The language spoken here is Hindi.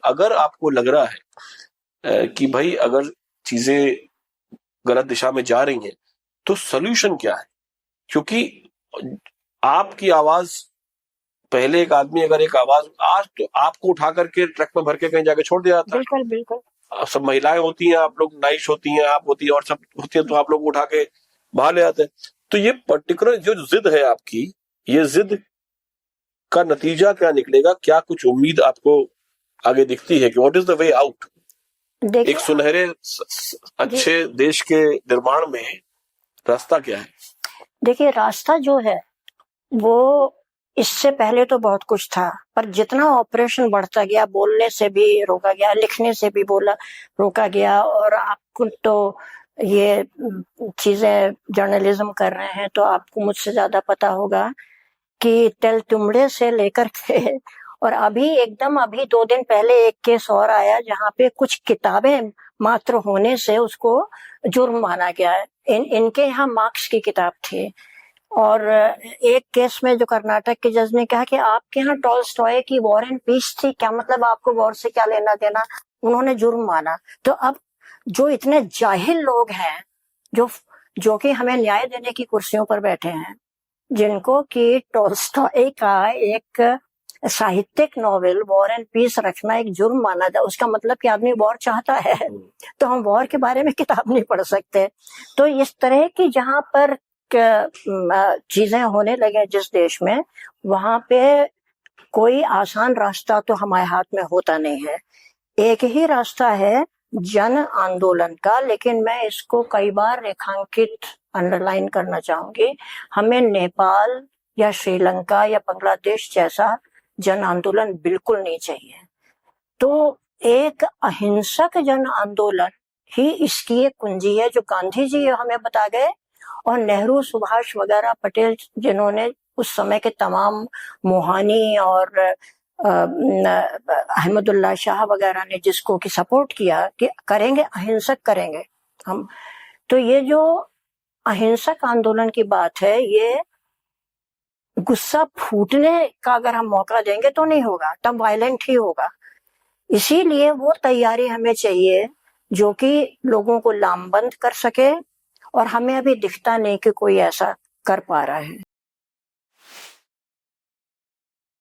अगर आपको लग रहा है कि भाई अगर चीजें गलत दिशा में जा रही हैं तो सोल्यूशन क्या है, क्योंकि आपकी आवाज, पहले एक आदमी अगर एक आवाज, आज तो आपको उठा करके ट्रक में भर के कहीं जाके छोड़ दिया जाता है। बिल्कुल बिल्कुल। सब महिलाएं होती हैं, आप लोग नाइश होती हैं, आप होती हैं और सब होती हैं, तो आप लोग उठा के बाहर ले आते हैं। तो ये पर्टिकुलर जो जिद है आपकी, ये जिद का नतीजा क्या निकलेगा? क्या कुछ उम्मीद आपको आगे दिखती है कि what is the way out एक सुनहरे अच्छे देश के निर्माण में? रास्ता क्या है? देखिए, रास्ता जो है वो इससे पहले तो बहुत कुछ था, पर जितना ऑपरेशन बढ़ता गया, बोलने से भी रोका गया, लिखने से भी रोका गया, और आपको तो ये चीजें जर्नलिज्म कर रहे हैं तो आपको मुझसे ज्यादा पता होगा कि तेल तुमड़े से लेकर के और अभी एकदम अभी 2 दिन पहले एक केस और आया जहाँ पे कुछ किताबें मात्र होने से उसको जुर्म माना गया है। इनके यहाँ मार्क्स की किताब थी, और एक केस में जो कर्नाटक के जज ने कहा कि आपके यहाँ टॉल्स्टॉय की वॉर एंड पीस थी, क्या मतलब आपको वॉर से क्या लेना देना, उन्होंने जुर्म माना। तो अब जो इतने जाहिल लोग हैं जो कि हमें न्याय देने की कुर्सियों पर बैठे हैं, जिनको कि टॉल्स्टॉय का एक साहित्यिक नॉवेल वॉर एंड पीस रखना एक जुर्म माना जाए, उसका मतलब कि आदमी वॉर चाहता है, तो हम वॉर के बारे में किताब नहीं पढ़ सकते। तो इस तरह की जहां पर चीजें होने लगे जिस देश में, वहां पे कोई आसान रास्ता तो हमारे हाथ में होता नहीं है। एक ही रास्ता है जन आंदोलन का, लेकिन मैं इसको कई बार रेखांकित अंडरलाइन करना चाहूंगी। हमें नेपाल या श्रीलंका या बांग्लादेश जैसा जन आंदोलन बिल्कुल नहीं चाहिए। तो एक अहिंसक जन आंदोलन ही इसकी एक कुंजी है, जो गांधी जी हमें बता गए, और नेहरू, सुभाष वगैरह, पटेल, जिन्होंने उस समय के तमाम, मोहानी और अहमदुल्ला शाह वगैरह ने जिसको कि सपोर्ट किया कि करेंगे, अहिंसक करेंगे हम। तो ये जो अहिंसक आंदोलन की बात है, ये गुस्सा फूटने का अगर हम मौका देंगे तो नहीं होगा, तब वायलेंट ही होगा। इसीलिए वो तैयारी हमें चाहिए जो कि लोगों को लामबंद कर सके, और हमें अभी दिखता नहीं कि कोई ऐसा कर पा रहा है।